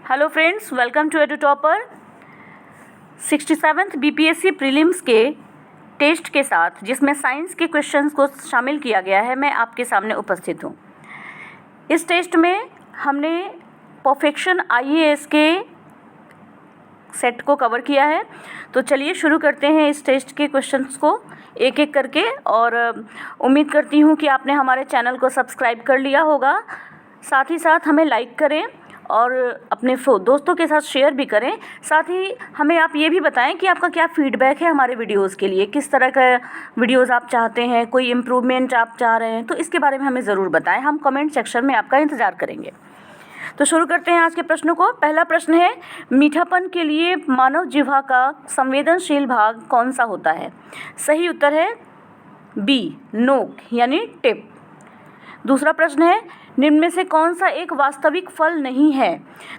Hello friends, welcome to Edu Topper. 67th BPSC prelims के test के साथ जिसमें साइंस के क्वेश्चंस को शामिल किया गया है, मैं आपके सामने उपस्थित हूँ। इस टेस्ट में हमने परफेक्शन आईएएस के सेट को कवर किया है। तो चलिए शुरू करते हैं इस टेस्ट के क्वेश्चंस को एक एक करके, और उम्मीद करती हूँ कि आपने हमारे चैनल को सब्सक्राइब कर लिया होगा। साथ ही साथ हमें लाइक करें और अपने दोस्तों के साथ शेयर भी करें। साथ ही हमें आप ये भी बताएं कि आपका क्या फीडबैक है हमारे वीडियोस के लिए, किस तरह का वीडियोस आप चाहते हैं, कोई इम्प्रूवमेंट आप चाह रहे हैं तो इसके बारे में हमें ज़रूर बताएं। हम कमेंट सेक्शन में आपका इंतज़ार करेंगे। तो शुरू करते हैं आज के प्रश्नों को। पहला प्रश्न है, मीठापन के लिए मानव जिह्वा का संवेदनशील भाग कौन सा होता है? सही उत्तर है बी, नोक यानी टिप। दूसरा प्रश्न है, निम्न में से कौन सा एक वास्तविक फल नहीं है?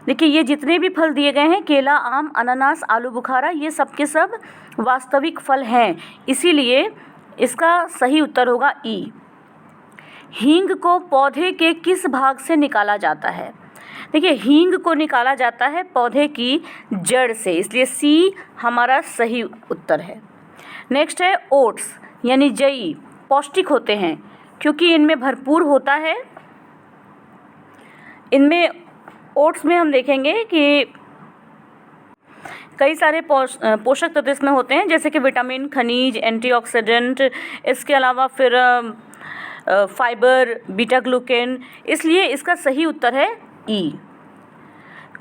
देखिए, ये जितने भी फल दिए गए हैं, केला, आम, अनानास, आलू बुखारा, ये सब के सब वास्तविक फल हैं, इसीलिए इसका सही उत्तर होगा ई। हींग को पौधे के किस भाग से निकाला जाता है? देखिए, हींग को निकाला जाता है पौधे की जड़ से, इसलिए सी हमारा सही उत्तर है। नेक्स्ट है, ओट्स यानी जई पौष्टिक होते हैं क्योंकि इनमें भरपूर होता है। इनमें ओट्स में हम देखेंगे कि कई सारे पोषक तत्व इसमें होते हैं, जैसे कि विटामिन, खनिज, एंटीऑक्सीडेंट, इसके अलावा फिर फाइबर, बीटा ग्लूकेन, इसलिए इसका सही उत्तर है ई।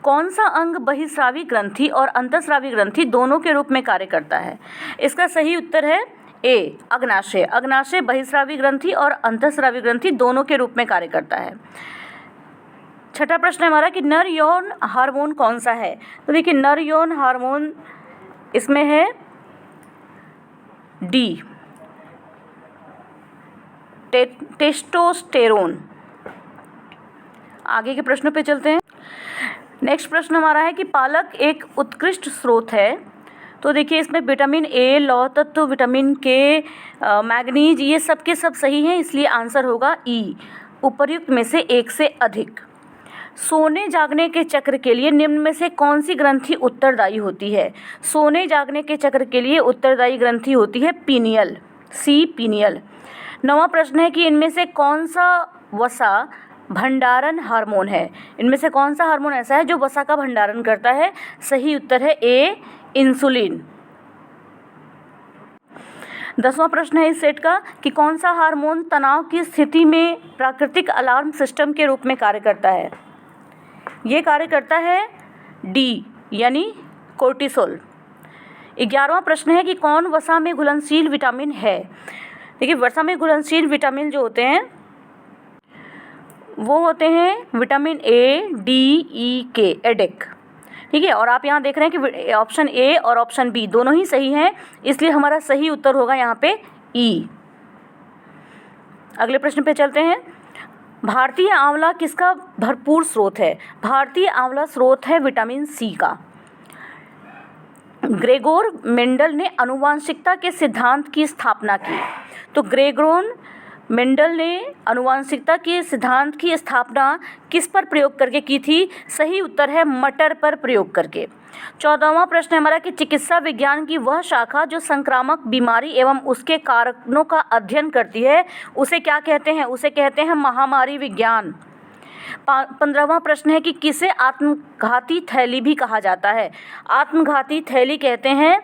कौन सा अंग बहिस्रावी ग्रंथि और अंतःस्रावी ग्रंथि दोनों के रूप में कार्य करता है? इसका सही उत्तर है ए, अग्नाशय। अग्नाशय बहिस्रावी ग्रंथि और अंतःस्रावी ग्रंथि दोनों के रूप में कार्य करता है। छठा प्रश्न है हमारा कि नर यौन हार्मोन कौन सा है? तो देखिए, नर यौन हार्मोन इसमें है डी, टेस्टोस्टेरोन। आगे के प्रश्नों पे चलते हैं। नेक्स्ट प्रश्न हमारा है कि पालक एक उत्कृष्ट स्रोत है। तो देखिए, इसमें विटामिन ए, लौह तत्व, विटामिन के, मैग्नीज, ये सब के सब सही हैं, इसलिए आंसर होगा ई, उपर्युक्त में से एक से अधिक। सोने जागने के चक्र के लिए निम्न में से कौन सी ग्रंथि उत्तरदायी होती है? सोने जागने के चक्र के लिए उत्तरदायी ग्रंथि होती है पीनियल, सी, पीनियल। नौवां प्रश्न है कि इनमें से कौन सा वसा भंडारण हार्मोन है? इनमें से कौन सा हार्मोन ऐसा है जो वसा का भंडारण करता है? सही उत्तर है ए, इंसुलिन। 10वां प्रश्न है इस सेट का कि कौन सा हार्मोन तनाव की स्थिति में प्राकृतिक अलार्म सिस्टम के रूप में कार्य करता है? ये कार्य करता है डी, यानी कोर्टिसोल। 11वां प्रश्न है कि कौन वसा में घुलनशील विटामिन है? देखिए, वसा में घुलनशील विटामिन जो होते हैं वो होते हैं विटामिन ए, डी, ई, के, एडेक। ठीक है, और आप यहाँ देख रहे हैं कि ऑप्शन ए और ऑप्शन बी दोनों ही सही हैं, इसलिए हमारा सही उत्तर होगा यहाँ पे ई। अगले प्रश्न पे चलते हैं। भारतीय आंवला किसका भरपूर स्रोत है? भारतीय आंवला स्रोत है विटामिन सी का। ग्रेगोर मेंडल ने आनुवांशिकता के सिद्धांत की स्थापना की। तो ग्रेगोर मेंडल ने आनुवांशिकता के सिद्धांत की स्थापना किस पर प्रयोग करके की थी? सही उत्तर है मटर पर प्रयोग करके। 14वां प्रश्न है हमारा कि चिकित्सा विज्ञान की वह शाखा जो संक्रामक बीमारी एवं उसके कारणों का अध्ययन करती है, उसे क्या कहते हैं? उसे कहते हैं महामारी विज्ञान। 15वां प्रश्न है कि किसे आत्मघाती थैली भी कहा जाता है? आत्मघाती थैली कहते हैं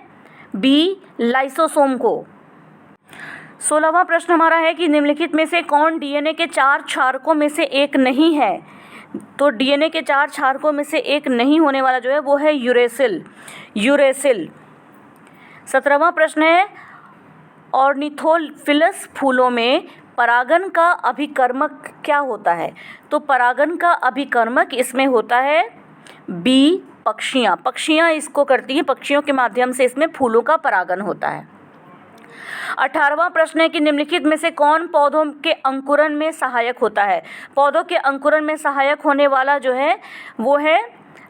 बी, लाइसोसोम को। 16वां प्रश्न हमारा है कि निम्नलिखित में से कौन डीएनए के 4 क्षारकों में से एक नहीं है? तो डीएनए के 4 क्षारकों में से एक नहीं होने वाला जो है वो है यूरेसिल, यूरेसिल। 17वां प्रश्न है, ऑर्निथोफिलस फूलों में परागन का अभिकर्मक क्या होता है? तो परागन का अभिकर्मक इसमें होता है बी, पक्षियाँ। पक्षियाँ इसको करती हैं, पक्षियों के माध्यम से इसमें फूलों का परागन होता है। 18वां प्रश्न है कि निम्नलिखित में से कौन पौधों के अंकुरण में सहायक होता है? पौधों के अंकुरण में सहायक होने वाला जो है वो है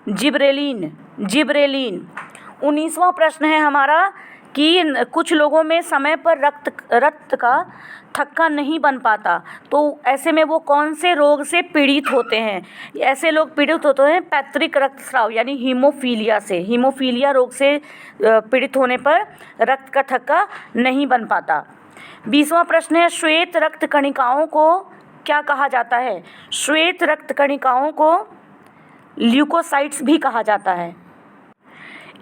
जिब्रेलिन, जिब्रेलिन। 19वां प्रश्न है हमारा कि कुछ लोगों में समय पर रक्त का थक्का नहीं बन पाता, तो ऐसे में वो कौन से रोग से पीड़ित होते हैं? ऐसे लोग पीड़ित होते हैं पैतृक रक्तस्राव यानी हीमोफीलिया से। हीमोफीलिया रोग से पीड़ित होने पर रक्त का थक्का नहीं बन पाता। 20वां प्रश्न है, श्वेत रक्त कणिकाओं को क्या कहा जाता है? श्वेत रक्त कणिकाओं को ल्यूकोसाइट्स भी कहा जाता है।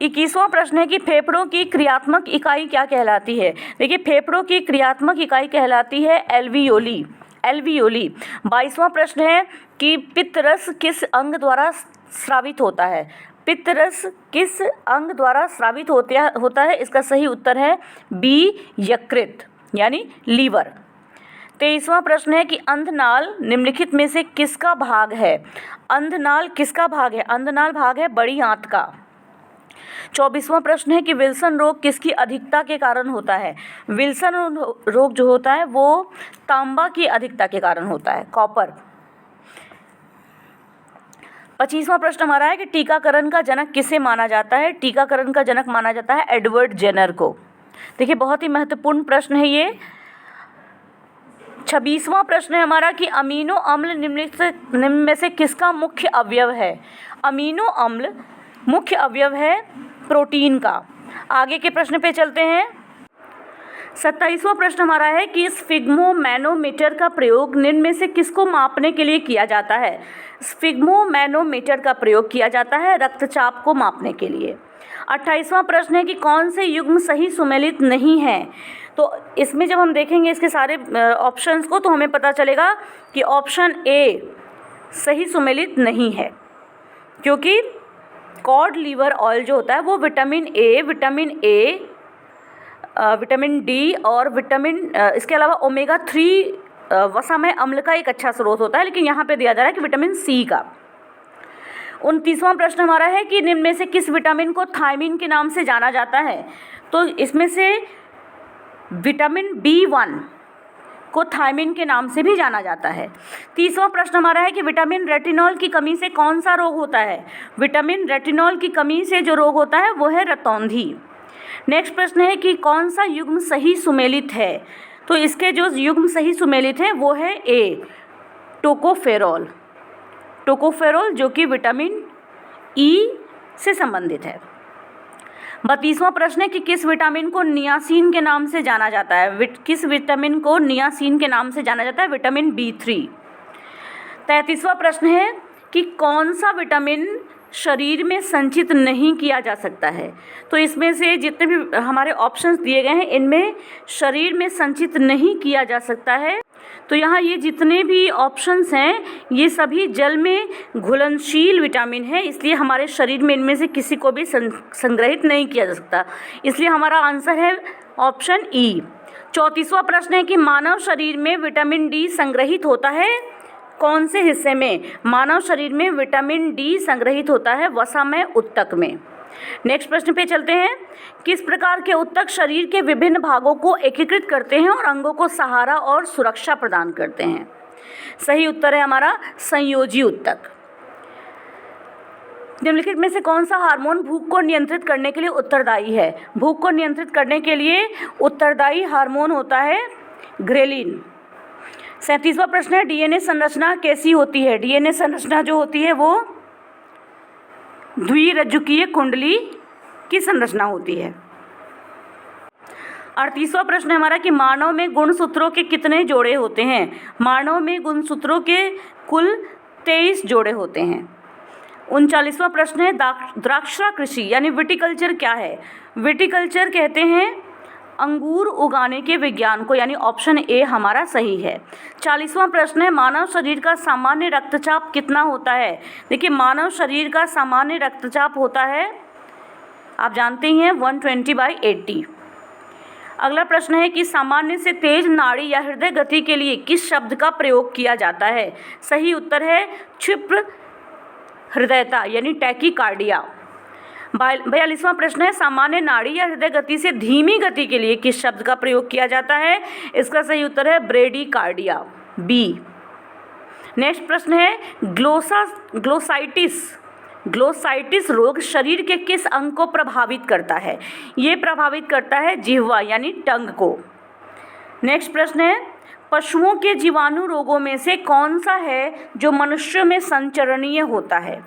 21वां प्रश्न है कि फेफड़ों की क्रियात्मक इकाई क्या कहलाती है? देखिए, फेफड़ों की क्रियात्मक इकाई कहलाती है एल्वियोली। 22वां प्रश्न है कि पित्तरस किस अंग द्वारा स्रावित होता है? पित्तरस किस अंग द्वारा स्रावित होता है? इसका सही उत्तर है बी, यकृत यानी लीवर। 23वां प्रश्न है कि अंधनाल निम्नलिखित में से किसका भाग है? अंधनाल किसका भाग है? अंधनाल भाग है बड़ी आंत का। 24वां प्रश्न है कि विल्सन रोग किसकी अधिकता के कारण होता है? विल्सन रोग जो होता है वो तांबा की अधिकता के कारण होता है, कॉपर। 25वां प्रश्न हमारा है कि टीकाकरण का जनक किसे माना जाता है? टीकाकरण का जनक माना जाता है एडवर्ड जेनर को। देखिए, बहुत ही महत्वपूर्ण प्रश्न है ये। 26वां प्रश्न है हमारा कि अमीनो अम्ल निम्न में से किसका मुख्य अवयव है? अमीनो अम्ल मुख्य अवयव है प्रोटीन का। आगे के प्रश्न पे चलते हैं। 27वां प्रश्न हमारा है कि स्फिग्मोमैनोमीटर का प्रयोग निम्न में से किसको मापने के लिए किया जाता है? स्फिग्मोमैनोमीटर का प्रयोग किया जाता है रक्तचाप को मापने के लिए। 28वां प्रश्न है कि कौन से युग्म सही सुमेलित नहीं है? तो इसमें जब हम देखेंगे इसके सारे ऑप्शंस को तो हमें पता चलेगा कि ऑप्शन ए सही सुमेलित नहीं है, क्योंकि कॉड लीवर ऑयल जो होता है वो विटामिन ए, विटामिन डी और इसके अलावा ओमेगा 3 वसामय अम्ल का एक अच्छा स्रोत होता है, लेकिन यहाँ पे दिया जा रहा है कि विटामिन सी का। 29वां प्रश्न हमारा है कि निम्न में से किस विटामिन को थायमिन के नाम से जाना जाता है? तो इसमें से विटामिन B1 को थायमिन के नाम से भी जाना जाता है। 30वां प्रश्न हमारा है कि विटामिन रेटिनॉल की कमी से कौन सा रोग होता है? विटामिन रेटिनॉल की कमी से जो रोग होता है वो है रतौंधी। नेक्स्ट प्रश्न है कि कौन सा युग्म सही सुमेलित है? तो इसके जो युग्म सही सुमेलित है वो है ए, टोकोफेरॉल जो कि विटामिन ई से संबंधित है। 32वां प्रश्न है कि किस विटामिन को नियासिन के नाम से जाना जाता है? किस विटामिन को नियासिन के नाम से जाना जाता है? Vitamin B3। 33वां प्रश्न है कि कौन सा विटामिन शरीर में संचित नहीं किया जा सकता है? तो इसमें से जितने भी हमारे ऑप्शंस दिए गए हैं इनमें शरीर में संचित नहीं किया जा सकता है। तो यहाँ ये जितने भी ऑप्शंस हैं ये सभी जल में घुलनशील विटामिन है, इसलिए हमारे शरीर में इनमें से किसी को भी संग्रहित नहीं किया जा सकता, इसलिए हमारा आंसर है ऑप्शन ई। 34वां प्रश्न है कि मानव शरीर में विटामिन डी संग्रहित होता है कौन से हिस्से में? मानव शरीर में विटामिन डी संग्रहित होता है वसामय ऊतक में। नेक्स्ट प्रश्न पे चलते हैं। किस प्रकार के ऊतक शरीर के विभिन्न भागों को एकीकृत करते हैं और अंगों को सहारा और सुरक्षा प्रदान करते हैं? सही उत्तर है हमारा संयोजी ऊतक। निम्नलिखित में से कौन सा हार्मोन भूख को नियंत्रित करने के लिए उत्तरदायी है? भूख को नियंत्रित करने के लिए उत्तरदायी हार्मोन होता है ग्रेलिन। 37वां प्रश्न है डीएनए संरचना कैसी होती है? डीएनए संरचना जो होती है वो द्विरज्जुकीय कुंडली की संरचना होती है। 38वां प्रश्न है हमारा कि मानव में गुणसूत्रों के कितने जोड़े होते हैं? मानव में गुणसूत्रों के कुल 23 जोड़े होते हैं। 39वां प्रश्न है द्राक्षा कृषि यानी विटिकल्चर क्या है? विटिकल्चर कहते हैं अंगूर उगाने के विज्ञान को, यानी ऑप्शन ए हमारा सही है। 40वां प्रश्न है मानव शरीर का सामान्य रक्तचाप कितना होता है? देखिए, मानव शरीर का सामान्य रक्तचाप होता है, आप जानते ही हैं, 120/80। अगला प्रश्न है कि सामान्य से तेज नाड़ी या हृदय गति के लिए किस शब्द का प्रयोग किया जाता है? सही उत्तर है क्षिप्र हृदयता यानी टैकीकार्डिया। 42वां प्रश्न है सामान्य नाड़ी या हृदय गति से धीमी गति के लिए किस शब्द का प्रयोग किया जाता है? इसका सही उत्तर है ब्रेडीकार्डिया, बी। नेक्स्ट प्रश्न है ग्लोसाइटिस रोग शरीर के किस अंग को प्रभावित करता है? ये प्रभावित करता है जिह्वा यानी टंग को। नेक्स्ट प्रश्न है पशुओं के जीवाणु रोगों में से कौन सा है जो मनुष्यों में संचरणीय होता है?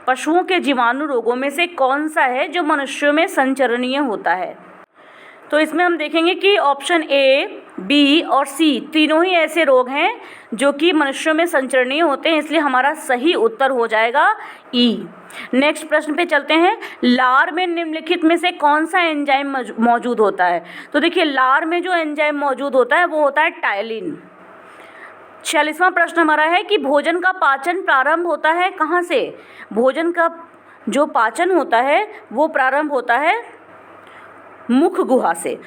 पशुओं के जीवाणु रोगों में से कौन सा है जो मनुष्यों में संचरणीय होता है? तो इसमें हम देखेंगे कि ऑप्शन ए, बी और सी तीनों ही ऐसे रोग हैं जो कि मनुष्यों में संचरणीय होते हैं, इसलिए हमारा सही उत्तर हो जाएगा ई। नेक्स्ट प्रश्न पे चलते हैं। लार में निम्नलिखित में से कौन सा एंजाइम मौजूद होता है? तो देखिए, लार में जो एंजाइम मौजूद होता है वो होता है टायलिन। 46वां प्रश्न हमारा है कि भोजन का पाचन प्रारंभ होता है कहाँ से? भोजन का जो पाचन होता है वो प्रारंभ होता है मुख गुहा से।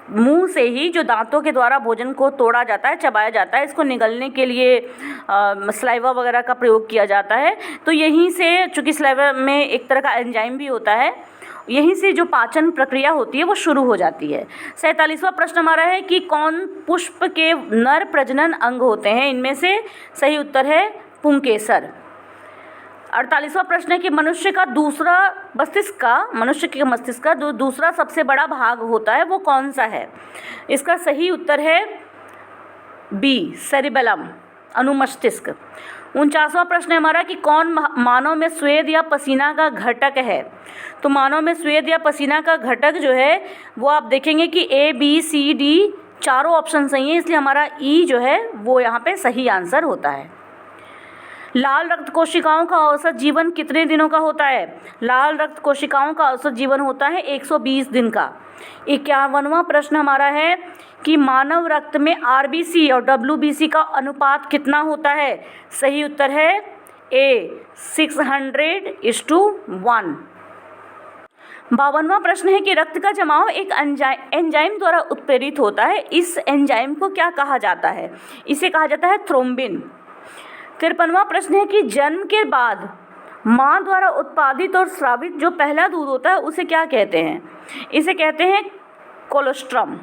मुंह से ही जो दांतों के द्वारा भोजन को तोड़ा जाता है, चबाया जाता है, इसको निगलने के लिए सलाइवा वगैरह का प्रयोग किया जाता है। तो यहीं से, चूँकि सलाइवा में एक तरह का एंजाइम भी होता है, यहीं से जो पाचन प्रक्रिया होती है वो शुरू हो जाती है। 47वां प्रश्न हमारा है कि कौन पुष्प के नर प्रजनन अंग होते हैं? इनमें से सही उत्तर है पुंकेसर। 48वां प्रश्न है कि मनुष्य के मस्तिष्क का दूसरा सबसे बड़ा भाग होता है वो कौन सा है? इसका सही उत्तर है बी, सेरिबेलम, अनुमस्तिष्क। 49वां प्रश्न है हमारा कि कौन मानव में स्वेद या पसीना का घटक है? तो मानव में स्वेद या पसीना का घटक जो है वो आप देखेंगे कि ए, बी, सी, डी चारों ऑप्शन सही हैं, इसलिए हमारा ई जो है वो यहाँ पे सही आंसर होता है। लाल रक्त कोशिकाओं का औसत जीवन कितने दिनों का होता है? लाल रक्त कोशिकाओं का औसत जीवन होता है 120 दिन का। 51वां प्रश्न हमारा है कि मानव रक्त में आरबीसी और डब्ल्यूबीसी का अनुपात कितना होता है? सही उत्तर है ए, 600:1। 52वां प्रश्न है कि रक्त का जमाव एक एंजाइम द्वारा उत्प्रेरित होता है, इस एंजाइम को क्या कहा जाता है? इसे कहा जाता है थ्रोम्बिन। 53वां प्रश्न है कि जन्म के बाद माँ द्वारा उत्पादित और स्रावित जो पहला दूध होता है उसे क्या कहते हैं? इसे कहते हैं कोलोस्ट्रम।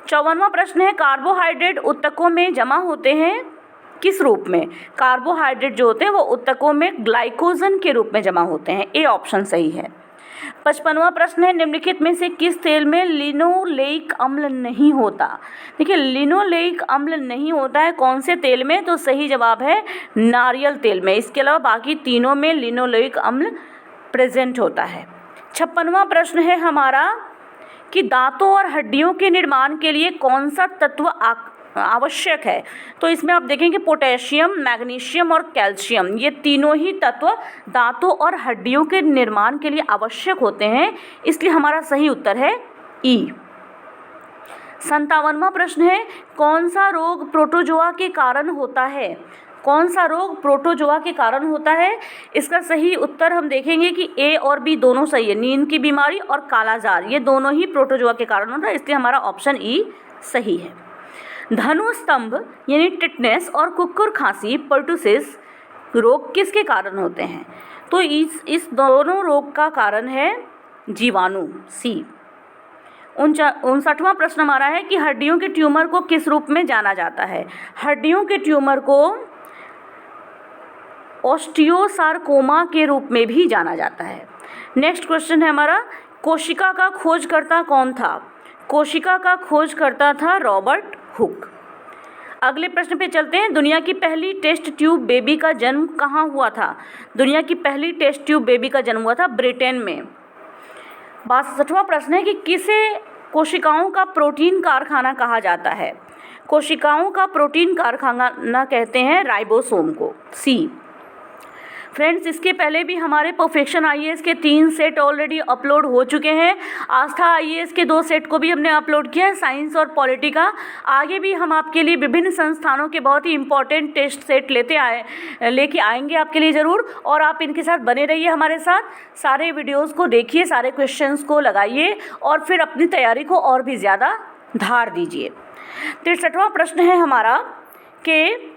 54वां प्रश्न है कार्बोहाइड्रेट ऊतकों में जमा होते हैं किस रूप में? कार्बोहाइड्रेट जो होते हैं वो ऊतकों में ग्लाइकोजन के रूप में जमा होते हैं, ए ऑप्शन सही है। 55वां प्रश्न है निम्नलिखित में से किस तेल में लिनोलेइक अम्ल नहीं होता? देखिए, लिनोलेइक अम्ल नहीं होता है कौन से तेल में? तो सही जवाब है नारियल तेल में। इसके अलावा बाकी तीनों में लिनोलेइक अम्ल प्रेजेंट होता है। 56वां प्रश्न है हमारा कि दांतों और हड्डियों के निर्माण के लिए कौन सा तत्व आवश्यक है? तो इसमें आप देखेंगे पोटेशियम, मैग्नीशियम और कैल्शियम, ये तीनों ही तत्व दांतों और हड्डियों के निर्माण के लिए आवश्यक होते हैं, इसलिए हमारा सही उत्तर है ई। 57वां प्रश्न है कौन सा रोग प्रोटोजोआ के कारण होता है? कौन सा रोग प्रोटोजोआ के कारण होता है? इसका सही उत्तर हम देखेंगे कि ए और बी दोनों सही है। नींद की बीमारी और कालाजार ये दोनों ही प्रोटोजोआ के कारण होता है, इसलिए हमारा ऑप्शन ई सही है। धनुस्तंभ यानी टिटनेस और कुकुर खांसी पर्टुसिस रोग किसके कारण होते हैं? तो इस दोनों रोग का कारण है जीवाणु, सी। 59वां प्रश्न हमारा है कि हड्डियों के ट्यूमर को किस रूप में जाना जाता है? हड्डियों के ट्यूमर को ऑस्टियोसार्कोमा के रूप में भी जाना जाता है। नेक्स्ट क्वेश्चन है हमारा कोशिका का खोजकर्ता कौन था? कोशिका का खोजकर्ता था रॉबर्ट हुक। अगले प्रश्न पे चलते हैं। दुनिया की पहली टेस्ट ट्यूब बेबी का जन्म कहाँ हुआ था? दुनिया की पहली टेस्ट ट्यूब बेबी का जन्म हुआ था ब्रिटेन में। 62वां प्रश्न है कि किसे कोशिकाओं का प्रोटीन कारखाना कहा जाता है? कोशिकाओं का प्रोटीन कारखाना कहते हैं राइबोसोम को, सी। फ्रेंड्स, इसके पहले भी हमारे परफेक्शन आईएएस के 3 सेट ऑलरेडी अपलोड हो चुके हैं। आस्था आईएएस के 2 सेट को भी हमने अपलोड किया है, साइंस और पॉलिटी का। आगे भी हम आपके लिए विभिन्न संस्थानों के बहुत ही इंपॉर्टेंट टेस्ट सेट लेके आएंगे आपके लिए ज़रूर, और आप इनके साथ बने रहिए हमारे साथ। सारे वीडियोज़ को देखिए, सारे क्वेश्चंस को लगाइए और फिर अपनी तैयारी को और भी ज़्यादा धार दीजिए। 63वां प्रश्न है हमारा कि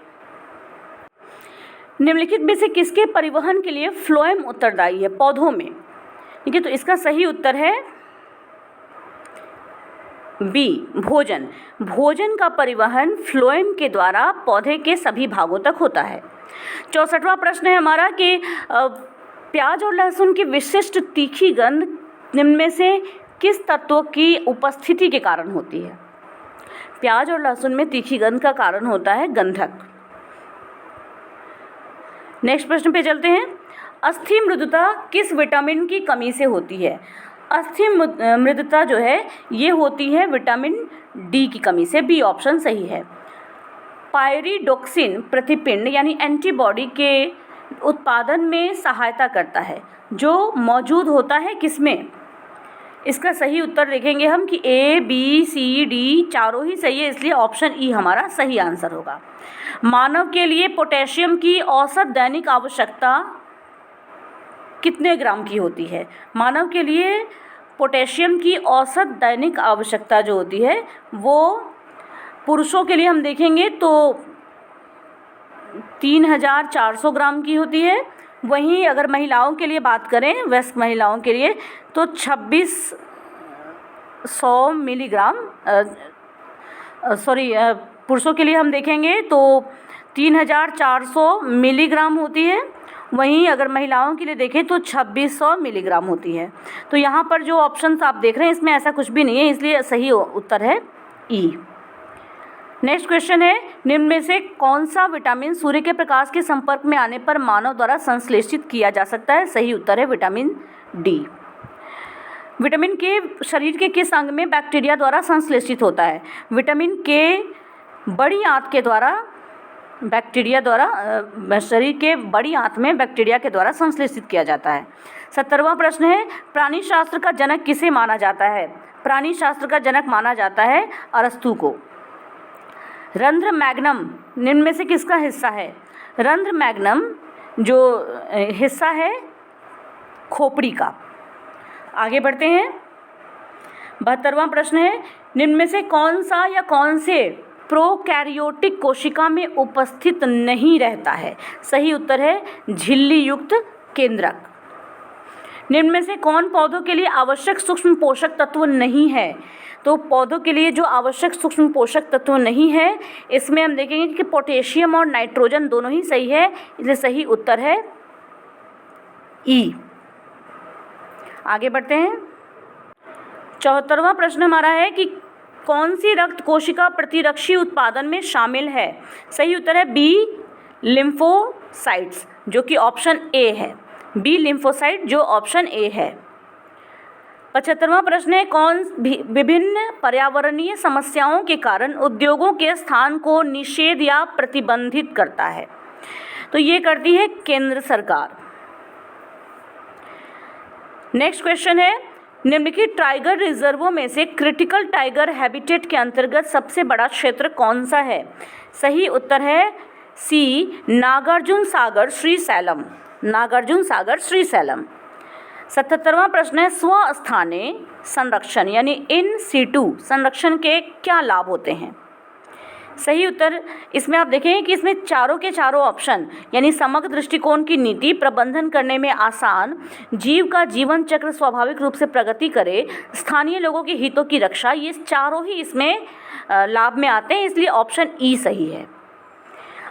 निम्नलिखित में से किसके परिवहन के लिए फ्लोएम उत्तरदायी है? पौधों में, ठीक है। तो इसका सही उत्तर है बी, भोजन। भोजन का परिवहन फ्लोएम के द्वारा पौधे के सभी भागों तक होता है। 64वां प्रश्न है हमारा कि प्याज और लहसुन की विशिष्ट तीखी गंध निम्न में से किस तत्व की उपस्थिति के कारण होती है? प्याज और लहसुन में तीखी गंध का कारण होता है गंधक। नेक्स्ट प्रश्न पे चलते हैं। अस्थि मृदुता किस विटामिन की कमी से होती है? अस्थि मृदुता जो है ये होती है विटामिन डी की कमी से। बी ऑप्शन सही है। पायरिडोक्सिन प्रतिपिंड यानी एंटीबॉडी के उत्पादन में सहायता करता है, जो मौजूद होता है किसमें? इसका सही उत्तर देखेंगे हम कि ए बी सी डी चारों ही सही है, इसलिए ऑप्शन ई हमारा सही आंसर होगा। मानव के लिए पोटेशियम की औसत दैनिक आवश्यकता कितने ग्राम की होती है? मानव के लिए पोटेशियम की औसत दैनिक आवश्यकता जो होती है वो पुरुषों के लिए हम देखेंगे तो 3400 ग्राम की होती है। वहीं अगर महिलाओं के लिए बात करें, वयस्क महिलाओं के लिए, तो 2600 मिलीग्राम, पुरुषों के लिए हम देखेंगे तो 3400 मिलीग्राम होती है। वहीं अगर महिलाओं के लिए देखें तो 2600 मिलीग्राम होती है। तो यहाँ पर जो ऑप्शंस आप देख रहे हैं इसमें ऐसा कुछ भी नहीं है, इसलिए सही उत्तर है ई। नेक्स्ट क्वेश्चन है, निम्न में से कौन सा विटामिन सूर्य के प्रकाश के संपर्क में आने पर मानव द्वारा संश्लेषित किया जा सकता है? सही उत्तर है विटामिन डी। विटामिन के शरीर के किस अंग में बैक्टीरिया द्वारा संश्लेषित होता है? विटामिन के बड़ी आंत के द्वारा शरीर के बड़ी आंत में बैक्टीरिया के द्वारा संश्लेषित किया जाता है। 70वां प्रश्न है, प्राणी शास्त्र का जनक किसे माना जाता है? प्राणी शास्त्र का जनक माना जाता है अरस्तु को। रंध्र मैग्नम निम्न में से किसका हिस्सा है? रंध्र मैग्नम जो हिस्सा है खोपड़ी का। आगे बढ़ते हैं। 72वां प्रश्न है, निम्न में से कौन सा या कौन से प्रोकैरियोटिक कोशिका में उपस्थित नहीं रहता है? सही उत्तर है झिल्ली युक्त केंद्रक। निम्न में से कौन पौधों के लिए आवश्यक सूक्ष्म पोषक तत्व नहीं है? तो पौधों के लिए जो आवश्यक सूक्ष्म पोषक तत्व नहीं है इसमें हम देखेंगे कि पोटेशियम और नाइट्रोजन दोनों ही सही है, इसलिए सही उत्तर है ई। आगे बढ़ते हैं। 74वां प्रश्न हमारा है कि कौन सी रक्त कोशिका प्रतिरक्षी उत्पादन में शामिल है? सही उत्तर है बी लिम्फोसाइट्स, जो कि ऑप्शन ए है। बी लिम्फोसाइट जो ऑप्शन ए है। 75वां प्रश्न है, कौन विभिन्न पर्यावरणीय समस्याओं के कारण उद्योगों के स्थान को निषेध या प्रतिबंधित करता है? तो ये करती है केंद्र सरकार। नेक्स्ट क्वेश्चन है, निम्नलिखित टाइगर रिजर्वों में से क्रिटिकल टाइगर हैबिटेट के अंतर्गत सबसे बड़ा क्षेत्र कौन सा है? सही उत्तर है सी नागार्जुन सागर श्रीशैलम। नागार्जुन सागर श्रीशैलम। 77वां प्रश्न है, स्वस्थानीय संरक्षण यानी इन सीटू संरक्षण के क्या लाभ होते हैं? सही उत्तर इसमें आप देखें कि इसमें चारों के चारों ऑप्शन यानी समग्र दृष्टिकोण की नीति, प्रबंधन करने में आसान, जीव का जीवन चक्र स्वाभाविक रूप से प्रगति करे, स्थानीय लोगों के हितों की रक्षा, ये चारों ही इसमें लाभ में आते हैं, इसलिए ऑप्शन ई सही है।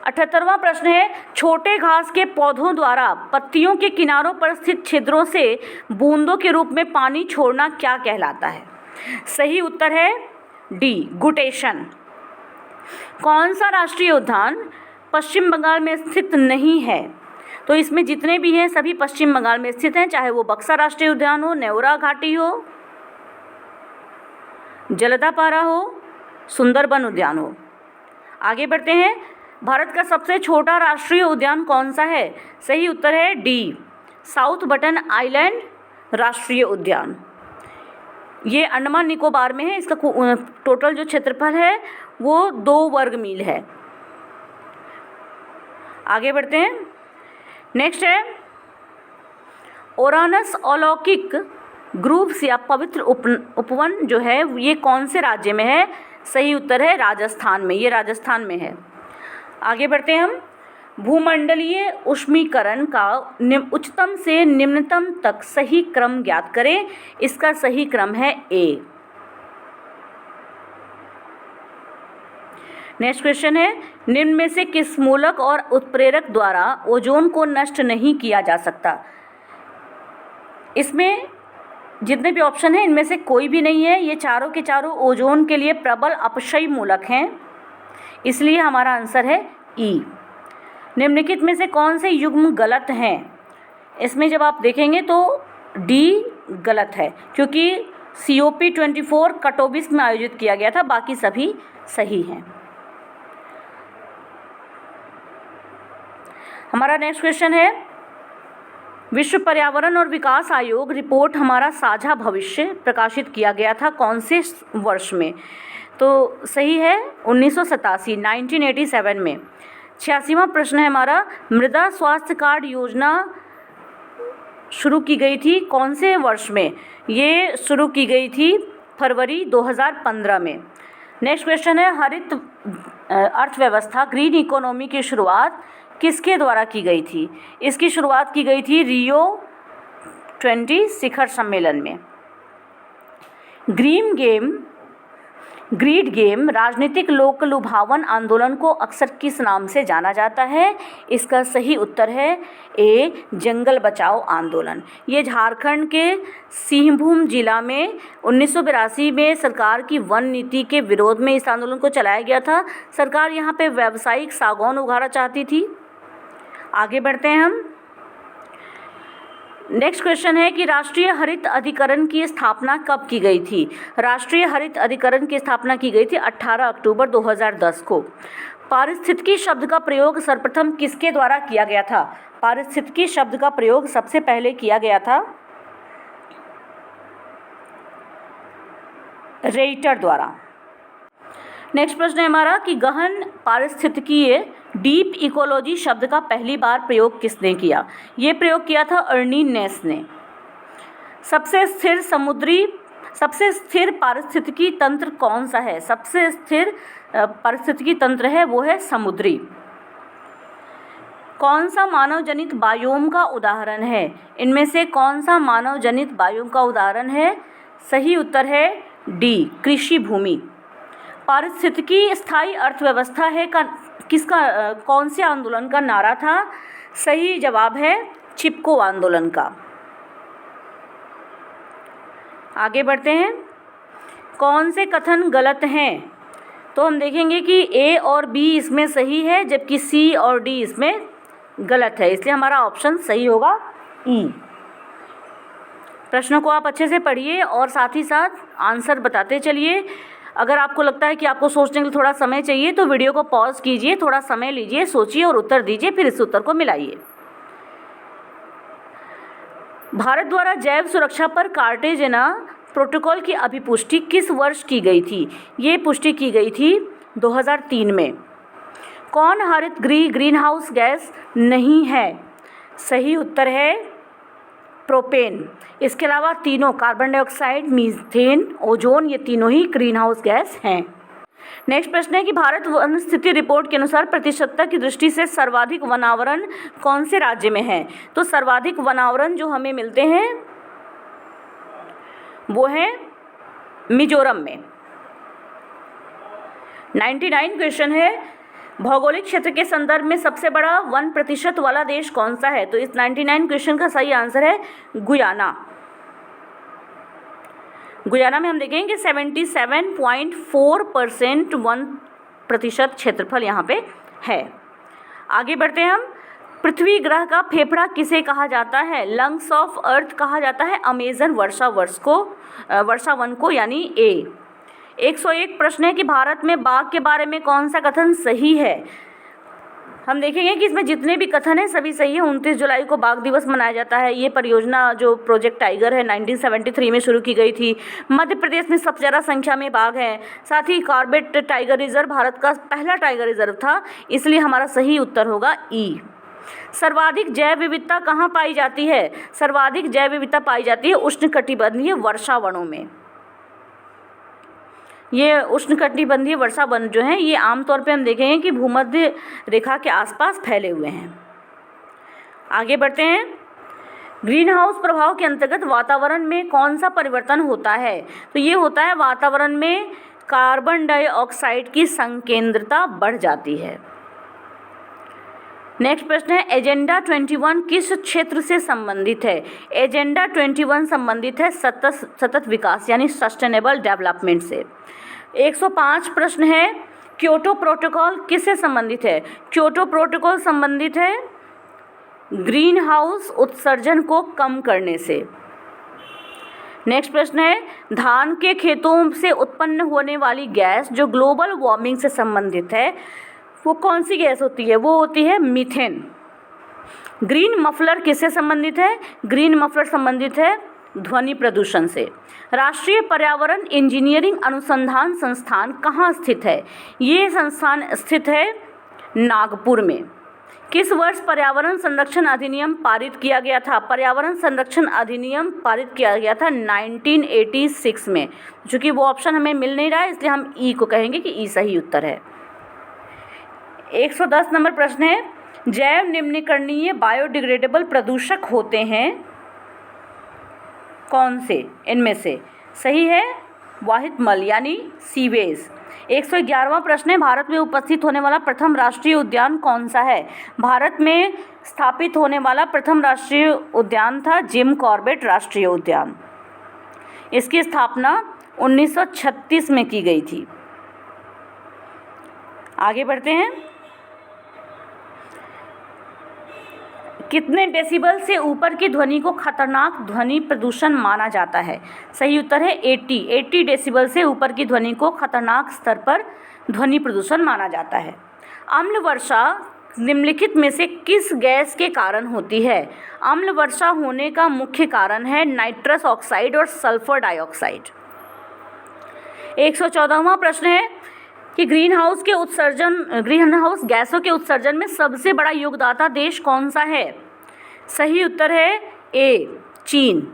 78वां प्रश्न है, छोटे घास के पौधों द्वारा पत्तियों के किनारों पर स्थित छिद्रों से बूंदों के रूप में पानी छोड़ना क्या कहलाता है? सही उत्तर है डी गुटेशन। कौन सा राष्ट्रीय उद्यान पश्चिम बंगाल में स्थित नहीं है? तो इसमें जितने भी हैं सभी पश्चिम बंगाल में स्थित हैं, चाहे वो बक्सा राष्ट्रीय उद्यान हो, नेवरा घाटी हो, जलदापारा हो, सुंदरबन उद्यान हो। आगे बढ़ते हैं। भारत का सबसे छोटा राष्ट्रीय उद्यान कौन सा है? सही उत्तर है डी साउथ बटन आइलैंड राष्ट्रीय उद्यान। ये अंडमान निकोबार में है। इसका टोटल जो क्षेत्रफल है वो 2 वर्ग मील है। आगे बढ़ते हैं। नेक्स्ट है, ओरानस अलौकिक ग्रुप्स या पवित्र उपवन जो है ये कौन से राज्य में है? सही उत्तर है राजस्थान में। ये राजस्थान में है। आगे बढ़ते हैं हम। भूमंडलीय ऊष्मीकरण का उच्चतम से निम्नतम तक सही क्रम ज्ञात करें। इसका सही क्रम है ए। नेक्स्ट क्वेश्चन है, निम्न में से किस मूलक और उत्प्रेरक द्वारा ओजोन को नष्ट नहीं किया जा सकता? इसमें जितने भी ऑप्शन हैं इनमें से कोई भी नहीं है, ये चारों के चारों ओजोन के लिए प्रबल अपक्षयी मूलक हैं, इसलिए हमारा आंसर है ई। निम्नलिखित में से कौन से युग्म गलत हैं? इसमें जब आप देखेंगे तो डी गलत है, क्योंकि COP24 कटोविस में आयोजित किया गया था, बाकी सभी सही हैं। हमारा नेक्स्ट क्वेश्चन है, विश्व पर्यावरण और विकास आयोग रिपोर्ट हमारा साझा भविष्य प्रकाशित किया गया था कौन से वर्ष में? तो सही है 1987 में। 86वां प्रश्न है हमारा, मृदा स्वास्थ्य कार्ड योजना शुरू की गई थी कौन से वर्ष में? ये शुरू की गई थी फरवरी 2015 में। नेक्स्ट क्वेश्चन है, हरित अर्थव्यवस्था ग्रीन इकोनॉमी की शुरुआत किसके द्वारा की गई थी? इसकी शुरुआत की गई थी रियो 20 शिखर सम्मेलन में। ग्रीड गेम राजनीतिक लोक लुभावन आंदोलन को अक्सर किस नाम से जाना जाता है? इसका सही उत्तर है ए, जंगल बचाओ आंदोलन। ये झारखंड के सिंहभूम जिला में 1982 में सरकार की वन नीति के विरोध में इस आंदोलन को चलाया गया था। सरकार यहाँ पे व्यावसायिक सागौन उगाना चाहती थी। आगे बढ़ते हैं हम। नेक्स्ट क्वेश्चन है कि राष्ट्रीय हरित अधिकरण की स्थापना कब की गई थी? राष्ट्रीय हरित अधिकरण की स्थापना की गई थी 18 अक्टूबर 2010 को। पारिस्थितिकी शब्द का प्रयोग सर्वप्रथम किसके द्वारा किया गया था? पारिस्थितिकी शब्द का प्रयोग सबसे पहले किया गया था रेइटर द्वारा। नेक्स्ट प्रश्न है हमारा कि गहन पारिस्थितिकीय डीप इकोलॉजी शब्द का पहली बार प्रयोग किसने किया? ये प्रयोग किया था अर्नी नेस ने। सबसे स्थिर पारिस्थितिकी तंत्र कौन सा है? सबसे स्थिर पारिस्थितिकी तंत्र है वो है समुद्री। कौन सा मानव जनित बायोम का उदाहरण है? इनमें से कौन सा मानव जनित बायोम का उदाहरण है? सही उत्तर है डी, कृषि भूमि। पारिस्थितिकी स्थायी अर्थव्यवस्था है का किसका कौन से आंदोलन का नारा था? सही जवाब है चिपको आंदोलन का। आगे बढ़ते हैं। कौन से कथन गलत हैं? तो हम देखेंगे कि ए और बी इसमें सही है, जबकि सी और डी इसमें गलत है, इसलिए हमारा ऑप्शन सही होगा ई। प्रश्नों को आप अच्छे से पढ़िए और साथ ही साथ आंसर बताते चलिए। अगर आपको लगता है कि आपको सोचने के लिए थोड़ा समय चाहिए तो वीडियो को पॉज कीजिए, थोड़ा समय लीजिए, सोचिए और उत्तर दीजिए, फिर इस उत्तर को मिलाइए। भारत द्वारा जैव सुरक्षा पर कार्टेजेना प्रोटोकॉल की अभिपुष्टि किस वर्ष की गई थी? ये पुष्टि की गई थी 2003 में। कौन हरित ग्रीन हाउस गैस नहीं है? सही उत्तर है प्रोपेन। इसके अलावा तीनों कार्बन डाइऑक्साइड, मीथेन, ओजोन, ये तीनों ही ग्रीन हाउस गैस हैं। नेक्स्ट प्रश्न है कि भारत वन स्थिति रिपोर्ट के अनुसार प्रतिशतता की दृष्टि से सर्वाधिक वनावरण कौन से राज्य में है? तो सर्वाधिक वनावरण जो हमें मिलते हैं वो है मिजोरम में। 99 क्वेश्चन है, भौगोलिक क्षेत्र के संदर्भ में सबसे बड़ा 1% वाला देश कौन सा है? तो इस 99 क्वेश्चन का सही आंसर है गुयाना। गुयाना में हम देखेंगे कि 77.4% 1% क्षेत्रफल यहाँ पे है। आगे बढ़ते हैं हम। पृथ्वी ग्रह का फेफड़ा किसे कहा जाता है? लंग्स ऑफ अर्थ कहा जाता है अमेजन वर्षावन को, यानी ए। 101 प्रश्न है कि भारत में बाघ के बारे में कौन सा कथन सही है? हम देखेंगे कि इसमें जितने भी कथन हैं सभी सही है। 29 जुलाई को बाघ दिवस मनाया जाता है। ये परियोजना जो प्रोजेक्ट टाइगर है 1973 में शुरू की गई थी। मध्य प्रदेश में सबसे ज़्यादा संख्या में बाघ हैं। साथ ही कॉर्बेट टाइगर रिजर्व भारत का पहला टाइगर रिजर्व था, इसलिए हमारा सही उत्तर होगा ई। सर्वाधिक जैव विविधता कहाँ पाई जाती है? सर्वाधिक जैव विविधता पाई जाती है उष्णकटिबंधीय वर्षावनों में। ये उष्णकटिबंधीय वर्षा वन जो हैं ये आमतौर पे हम देखेंगे कि भूमध्य रेखा के आसपास फैले हुए हैं। आगे बढ़ते हैं। ग्रीन हाउस प्रभाव के अंतर्गत वातावरण में कौन सा परिवर्तन होता है? तो ये होता है वातावरण में कार्बन डाइऑक्साइड की संकेंद्रता बढ़ जाती है। नेक्स्ट प्रश्न है एजेंडा 21 किस क्षेत्र से संबंधित है? एजेंडा 21 संबंधित है सतत विकास यानी सस्टेनेबल डेवलपमेंट से। 105 प्रश्न है क्योटो प्रोटोकॉल किससे संबंधित है? क्योटो प्रोटोकॉल संबंधित है ग्रीन हाउस उत्सर्जन को कम करने से। नेक्स्ट प्रश्न है धान के खेतों से उत्पन्न होने वाली गैस जो ग्लोबल वार्मिंग से संबंधित है वो कौन सी गैस होती है? वो होती है मीथेन। ग्रीन मफलर किससे संबंधित है? ग्रीन मफलर संबंधित है ध्वनि प्रदूषण से। राष्ट्रीय पर्यावरण इंजीनियरिंग अनुसंधान संस्थान कहाँ स्थित है? ये संस्थान स्थित है नागपुर में। किस वर्ष पर्यावरण संरक्षण अधिनियम पारित किया गया था? पर्यावरण संरक्षण अधिनियम पारित किया गया था 1986 में। चूँकि वो ऑप्शन हमें मिल नहीं रहा है इसलिए हम ई को कहेंगे कि ई सही उत्तर है। 110 नंबर प्रश्न है जैव निम्नीकरणीय बायोडिग्रेडेबल प्रदूषक होते हैं कौन से? इनमें से सही है वाहित मल यानी सीवेज। 111वां प्रश्न है भारत में उपस्थित होने वाला प्रथम राष्ट्रीय उद्यान कौन सा है? भारत में स्थापित होने वाला प्रथम राष्ट्रीय उद्यान था जिम कॉर्बेट राष्ट्रीय उद्यान। इसकी स्थापना 1936 में की गई थी। आगे बढ़ते हैं। कितने डेसिबल से ऊपर की ध्वनि को खतरनाक ध्वनि प्रदूषण माना जाता है? सही उत्तर है 80 डेसिबल से ऊपर की ध्वनि को खतरनाक स्तर पर ध्वनि प्रदूषण माना जाता है। अम्ल वर्षा निम्नलिखित में से किस गैस के कारण होती है? अम्ल वर्षा होने का मुख्य कारण है नाइट्रस ऑक्साइड और सल्फर डाइऑक्साइड। 114वां प्रश्न है कि ग्रीन हाउस गैसों के उत्सर्जन में सबसे बड़ा योगदाता देश कौन सा है? सही उत्तर है ए चीन।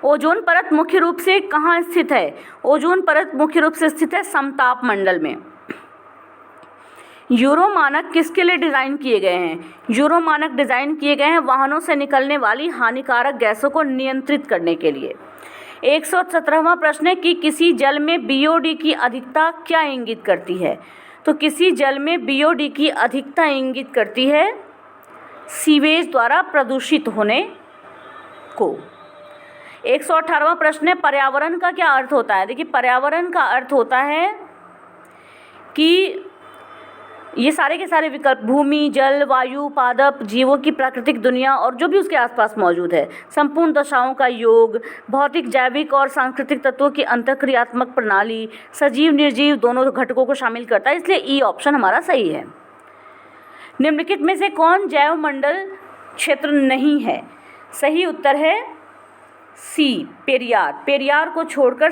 ओजोन परत मुख्य रूप से कहाँ स्थित है? ओजोन परत मुख्य रूप से स्थित है समताप मंडल में। यूरो मानक किसके लिए डिज़ाइन किए गए हैं? यूरो मानक डिज़ाइन किए गए हैं वाहनों से निकलने वाली हानिकारक गैसों को नियंत्रित करने के लिए। 117वां प्रश्न है कि किसी जल में BOD की अधिकता क्या इंगित करती है? तो किसी जल में BOD की अधिकता इंगित करती है सीवेज द्वारा प्रदूषित होने को। 118वां प्रश्न है पर्यावरण का क्या अर्थ होता है? देखिए पर्यावरण का अर्थ होता है कि ये सारे के सारे विकल्प भूमि, जल, वायु, पादप, जीवों की प्राकृतिक दुनिया और जो भी उसके आसपास मौजूद है, संपूर्ण दशाओं का योग, भौतिक, जैविक और सांस्कृतिक तत्वों की अंतःक्रियात्मक प्रणाली, सजीव निर्जीव दोनों घटकों को शामिल करता है, इसलिए ई ऑप्शन हमारा सही है। निम्नलिखित में से कौन जैव मंडल क्षेत्र नहीं है? सही उत्तर है सी पेरियार। पेरियार को छोड़कर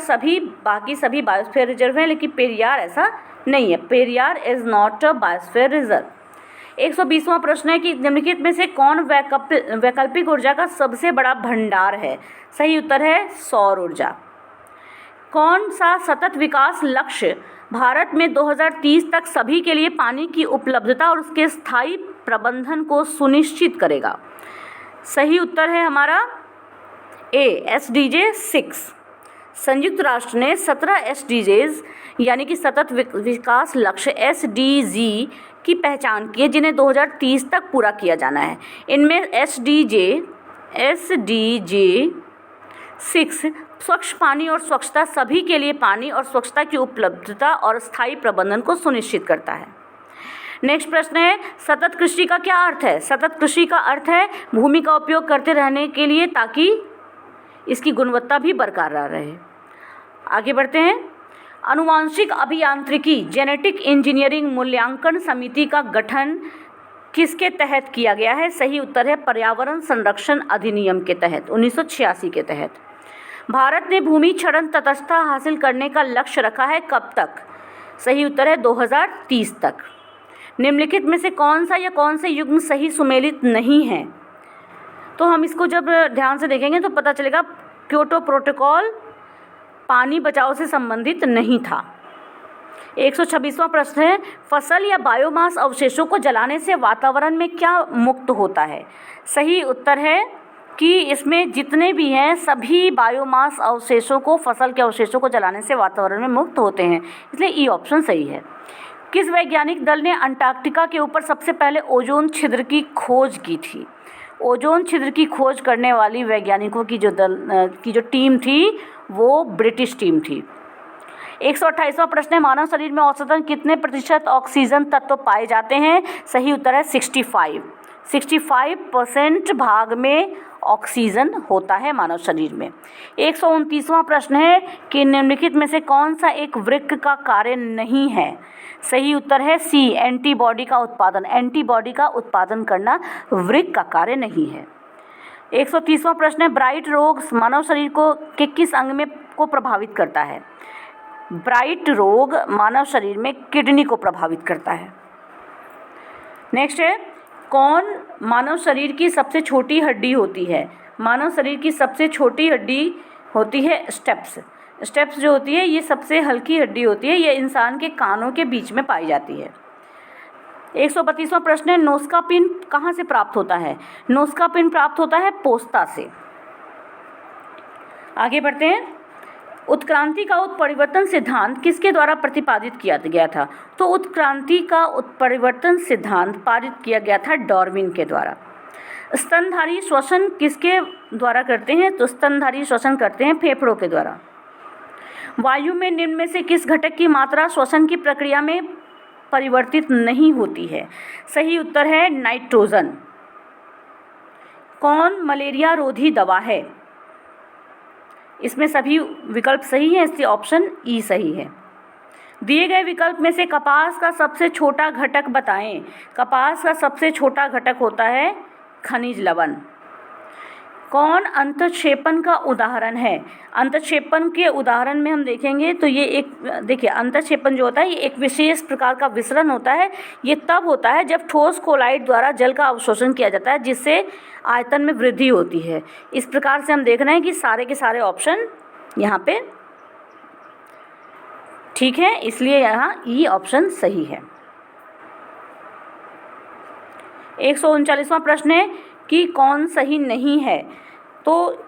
बाकी सभी बायोस्फीयर रिजर्व हैं, लेकिन पेरियार ऐसा नहीं है। Periyar is not a biosphere reserve. 120वां प्रश्न है कि निम्नलिखित में से कौन वैकल्पिक ऊर्जा का सबसे बड़ा भंडार है? सही उत्तर है सौर ऊर्जा। कौन सा सतत विकास लक्ष्य भारत में 2030 तक सभी के लिए पानी की उपलब्धता और उसके स्थायी प्रबंधन को सुनिश्चित करेगा? सही उत्तर है हमारा ए SDG 6। संयुक्त राष्ट्र ने 17 SDGs यानी कि सतत विकास लक्ष्य SDG की पहचान की है जिन्हें 2030 तक पूरा किया जाना है। इनमें SDG 6 स्वच्छ पानी और स्वच्छता, सभी के लिए पानी और स्वच्छता की उपलब्धता और स्थायी प्रबंधन को सुनिश्चित करता है। नेक्स्ट प्रश्न है सतत कृषि का क्या अर्थ है? सतत कृषि का अर्थ है भूमि का उपयोग करते रहने के लिए ताकि इसकी गुणवत्ता भी बरकरार रहे। आगे बढ़ते हैं। आनुवांशिक अभियांत्रिकी जेनेटिक इंजीनियरिंग मूल्यांकन समिति का गठन किसके तहत किया गया है? सही उत्तर है पर्यावरण संरक्षण अधिनियम के तहत 1986 के तहत। भारत ने भूमि क्षरण तटस्थता हासिल करने का लक्ष्य रखा है कब तक? सही उत्तर है 2030 तक। निम्नलिखित में से कौन से युग्म सही सुमेलित नहीं है? तो हम इसको जब ध्यान से देखेंगे तो पता चलेगा क्योटो प्रोटोकॉल पानी बचाओ से संबंधित नहीं था। 126वां प्रश्न है फसल या बायोमास अवशेषों को जलाने से वातावरण में क्या मुक्त होता है? सही उत्तर है कि इसमें जितने भी हैं सभी बायोमास अवशेषों को, फसल के अवशेषों को जलाने से वातावरण में मुक्त होते हैं, इसलिए ई ऑप्शन सही है। किस वैज्ञानिक दल ने अंटार्कटिका के ऊपर सबसे पहले ओजोन छिद्र की खोज की थी? ओजोन छिद्र की खोज करने वाली वैज्ञानिकों की जो टीम थी वो ब्रिटिश टीम थी। 128वां प्रश्न है, मानव शरीर में औसतन कितने प्रतिशत ऑक्सीजन तत्व पाए जाते हैं? सही उत्तर है 65% भाग में ऑक्सीजन होता है मानव शरीर में। 129वां प्रश्न है कि निम्नलिखित में से कौन सा एक वृक्क का कार्य नहीं है? सही उत्तर है सी, एंटीबॉडी का उत्पादन। एंटीबॉडी का उत्पादन करना वृक्क का कार्य नहीं है। 130वां प्रश्न है, ब्राइट रोग मानव शरीर के किस अंग को प्रभावित करता है? ब्राइट रोग मानव शरीर में किडनी को प्रभावित करता है। नेक्स्ट है, कौन मानव शरीर की सबसे छोटी हड्डी होती है? मानव शरीर की सबसे छोटी हड्डी होती है स्टेप्स जो होती है ये सबसे हल्की हड्डी होती है, ये इंसान के कानों के बीच में पाई जाती है। 132वां प्रश्न है, नोस्का पिन कहाँ से प्राप्त होता है? नोस्का पिन प्राप्त होता है पोस्ता से। आगे बढ़ते हैं, उत्क्रांति का उत्परिवर्तन सिद्धांत किसके द्वारा प्रतिपादित किया गया था? तो उत्क्रांति का उत्परिवर्तन सिद्धांत पारित किया गया था डार्विन के द्वारा। स्तनधारी श्वसन किसके द्वारा करते हैं? तो स्तनधारी श्वसन करते हैं फेफड़ों के द्वारा। वायु में निम्न में से किस घटक की मात्रा श्वसन की प्रक्रिया में परिवर्तित नहीं होती है? सही उत्तर है नाइट्रोजन। कौन मलेरिया रोधी दवा है? इसमें सभी विकल्प सही हैं, इसलिए ऑप्शन ई सही है। दिए गए विकल्प में से कपास का सबसे छोटा घटक बताएं। कपास का सबसे छोटा घटक होता है खनिज लवण। कौन अंतःक्षेपण का उदाहरण है? अंतःक्षेपण के उदाहरण में हम देखेंगे तो ये देखिए अंतःक्षेपण जो होता है ये एक विशेष प्रकार का विसरण होता है। ये तब होता है जब ठोस कोलाइड द्वारा जल का अवशोषण किया जाता है, जिससे आयतन में वृद्धि होती है। इस प्रकार से हम देख रहे हैं कि सारे के सारे ऑप्शन यहाँ पे ठीक है, इसलिए यहाँ ई ऑप्शन सही है। 139वां प्रश्न है कि कौन सही नहीं है? तो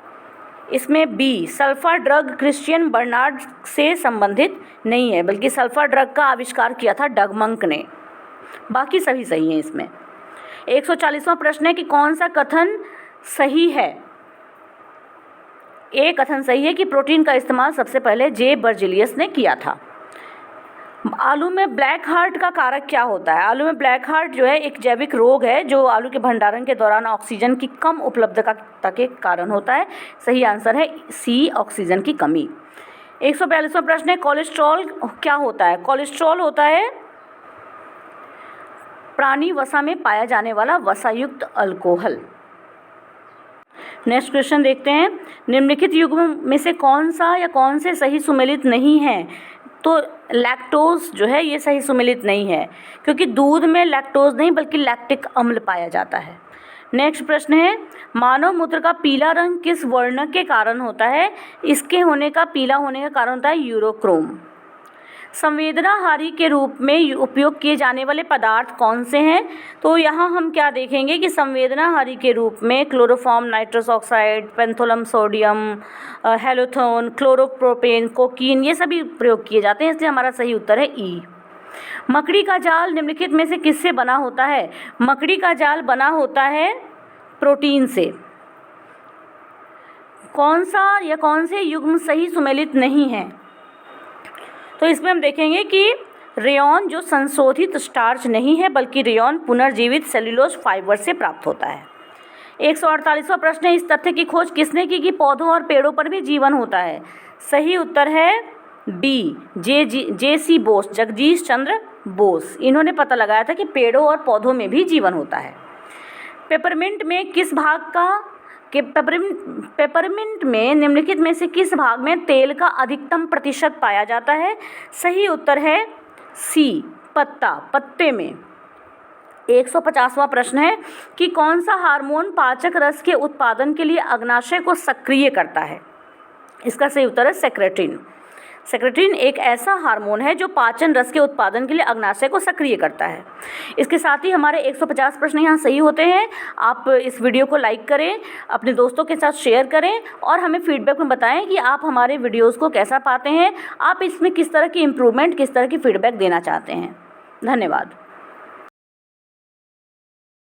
इसमें B, sulphur drug Christian Barnard से संबंधित नहीं है, बल्कि सल्फर ड्रग का आविष्कार किया था डगमंक ने। बाकी सभी सही हैं इसमें। 140वां प्रश्न है कि कौन सा कथन सही है? ए कथन सही है कि प्रोटीन का इस्तेमाल सबसे पहले जे बर्जिलियस ने किया था। आलू में ब्लैक हार्ट का कारक क्या होता है? आलू में ब्लैक हार्ट जो है एक जैविक रोग है जो आलू के भंडारण के दौरान ऑक्सीजन की कम उपलब्धता के कारण होता है। सही आंसर है सी, ऑक्सीजन की कमी। 142वां प्रश्न है, कोलेस्ट्रॉल क्या होता है? कोलेस्ट्रॉल होता है प्राणी वसा में पाया जाने वाला वसायुक्त अल्कोहल। नेक्स्ट क्वेश्चन देखते हैं, निम्नलिखित युग्म में से कौन सा या कौन से सही सुमेलित नहीं है? तो लैक्टोज जो है ये सही सुमेलित नहीं है, क्योंकि दूध में लैक्टोज नहीं बल्कि लैक्टिक अम्ल पाया जाता है। नेक्स्ट प्रश्न है, मानव मूत्र का पीला रंग किस वर्ण के कारण होता है? इसके होने का पीला होने का कारण होता है यूरोक्रोम। संवेदनाहारी के रूप में उपयोग किए जाने वाले पदार्थ कौन से हैं? तो यहाँ हम क्या देखेंगे कि संवेदनाहारी के रूप में chloroform, nitrous oxide, pentothal sodium, halothane, chloropropane, cocaine, ये सभी प्रयोग किए जाते हैं, इसलिए हमारा सही उत्तर है ई। मकड़ी का जाल निम्नलिखित में से किससे बना होता है? मकड़ी का जाल बना होता है प्रोटीन से। कौन सा या कौन से युग्म सही सुमेलित नहीं है? तो इसमें हम देखेंगे कि रेयॉन जो संशोधित स्टार्च नहीं है बल्कि रेयॉन पुनर्जीवित सेल्यूलोज फाइबर से प्राप्त होता है। 148वां प्रश्न है, इस तथ्य की खोज किसने की कि पौधों और पेड़ों पर भी जीवन होता है? सही उत्तर है बी, जे.सी. बोस, जगदीश चंद्र बोस। इन्होंने पता लगाया था कि पेड़ों और पौधों में भी जीवन होता है। पेपरमिंट में किस भाग का पेपरमिंट में निम्नलिखित में से किस भाग में तेल का अधिकतम प्रतिशत पाया जाता है? सही उत्तर है सी, पत्ते में। 150वां प्रश्न है कि कौन सा हार्मोन पाचक रस के उत्पादन के लिए अग्नाशय को सक्रिय करता है? इसका सही उत्तर है सेक्रेटिन। सेक्रेटिन एक ऐसा हार्मोन है जो पाचन रस के उत्पादन के लिए अग्नाशय को सक्रिय करता है। इसके साथ ही हमारे 150 प्रश्न यहाँ सही होते हैं। आप इस वीडियो को लाइक करें, अपने दोस्तों के साथ शेयर करें और हमें फीडबैक में बताएं कि आप हमारे वीडियोस को कैसा पाते हैं, आप इसमें किस तरह की इम्प्रूवमेंट, किस तरह की फीडबैक देना चाहते हैं। धन्यवाद।